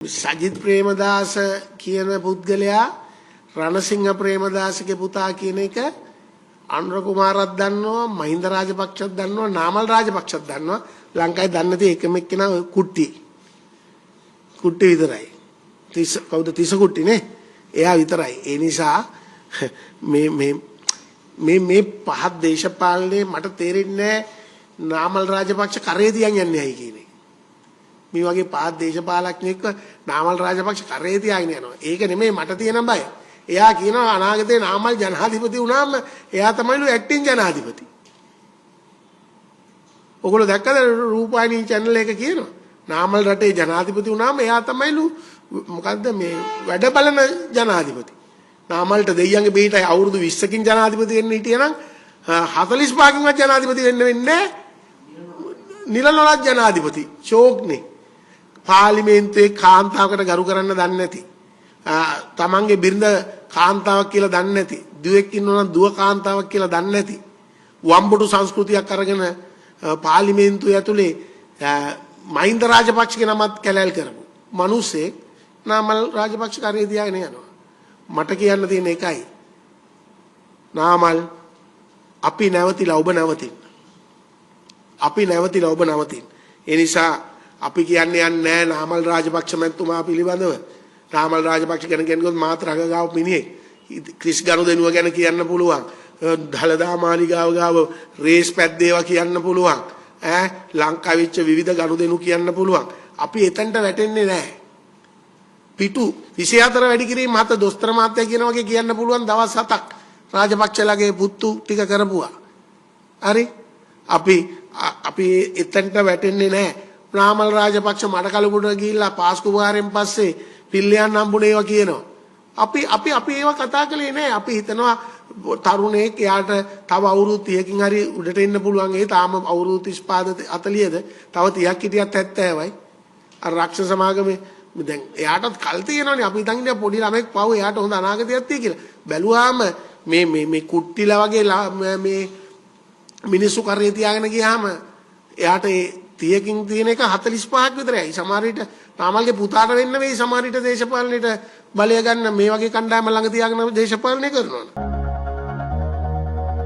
සජිත් ප්‍රේමදාස කියන පුද්ගලයා රණසිංහ ප්‍රේමදාසගේ පුතා කියන එක අනුර කුමාරත් දන්නවා මහින්ද රාජපක්ෂත් දන්නවා නාමල් රාජපක්ෂත් දන්නවා ලංකාවේ දන්නේ නැති එකම එක්කෙනා කුට්ටි විතරයි කවුද තිස කුට්ටි නේ එයා විතරයි ඒ නිසා මේ පහත් දේශපාලනේ මට තේරෙන්නේ නාමල් රාජපක්ෂ කරේ තියන් යන්නේ ඇයි කියන්නේ මේ වගේ පහත් දේශපාලඥයෙක්ව නාමල් රාජපක්ෂ කරේ තියාගෙන යනවා. ඒක නෙමෙයි මට තියෙන බය. එයා කියනවා අනාගතේ නාමල් ජනාධිපති වුණාම එයා තමයිලු ඇක්ටිං ජනාධිපති. ඔයගොල්ලෝ දැක්කද රූපවාහිනී channel එක කියනවා. නාමල් රටේ ජනාධිපති වුණාම එයා තමයිලු මොකද්ද මේ වැඩ බලන ජනාධිපති. නාමල්ට දෙයියන්ගේ බේටයි අවුරුදු 20කින් ජනාධිපති වෙන්න හිටියනම් 45කින්වත් ජනාධිපති වෙන්න වෙන්නේ නිල නොලත් ජනාධිපති ෂෝක්නේ. පාර්ලිමේන්තුවේ කාන්තාවකට ගරු කරන්න දන්නේ නැති තමන්ගේ බිරිඳ කාන්තාවක් කියලා දන්නේ නැති දුවෙක් ඉන්නවනම් දුව කාන්තාවක් කියලා දන්නේ නැති වම්බොටු සංස්කෘතියක් අරගෙන පාර්ලිමේන්තුව ඇතුලේ මහින්ද රාජපක්ෂගේ නමත් කැලෑල් කරපු මිනිස්සෙක් නාමල් රාජපක්ෂ කරේ තියාගෙන යනවා. මට කියන්න තියෙන එකයි නාමල් අපි නැවතිලා ඔබ නැවතින්න. අපි නැවතිලා ඔබ නවතින්න. ඒ නිසා අපි කියන්නේ නැහැ නාමල් රාජපක්ෂ මැතිතුමා පිළිබඳව. නාමල් රාජපක්ෂ ගැන කියනකොත් මාත් රගගාව මිනිහෙක්. ක්‍රිස් ගනුදෙනුව ගැන කියන්න පුළුවන්. දලදා මාලිගාව ගාව රේස් පැද්දේවා කියන්න පුළුවන්. ලංකාවේ විච්ච විවිධ ගනුදෙනු කියන්න පුළුවන්. අපි එතනට වැටෙන්නේ නැහැ. පිටු 24 වැඩි කිරීම මත දොස්තර මාත්‍යා කියන වගේ කියන්න පුළුවන් දවස් 7ක් රාජපක්ෂලාගේ පුතු ටික කරපුවා. හරි? අපි එතනට වැටෙන්නේ නැහැ. නාමල් රාජපක්ෂ මඩකලපුවට ගිහිල්ලා පාස්කු වාරෙන් පස්සේ පිල්ලයන් හම්බුනේ ඒවා කියනවා. අපි ඒවා කතා කළේ නැහැ. අපි හිතනවා තරුණයෙක් එයාට තව අවුරුදු 30කින් හරි උඩට එන්න පුළුවන්. ඒ තාම අවුරුදු 35ද 40ද තව 30ක් හිටියත් 70යි. අර රක්ෂ සමාගමේ දැන් එයාටත් කල් තියෙනවනේ. අපි හිතන් ඉන්නේ පොඩි ළමෙක් පව් එයාට හොඳ අනාගතයක් තියෙයි කියලා. බැලුවාම මේ කුට්ටිලා වගේ මේ මිනිස්සු කරේ තියාගෙන ගියාම එයාට 30කින් තියෙන එක 45ක් විතරයි. සමහර විට නාමල්ගේ පුතාට වෙන්න වෙයි සමහර විට දේශපාලනයට බලය ගන්න මේ වගේ කණ්ඩායම ළඟ තියාගෙන දේශපාලනය කරනවා.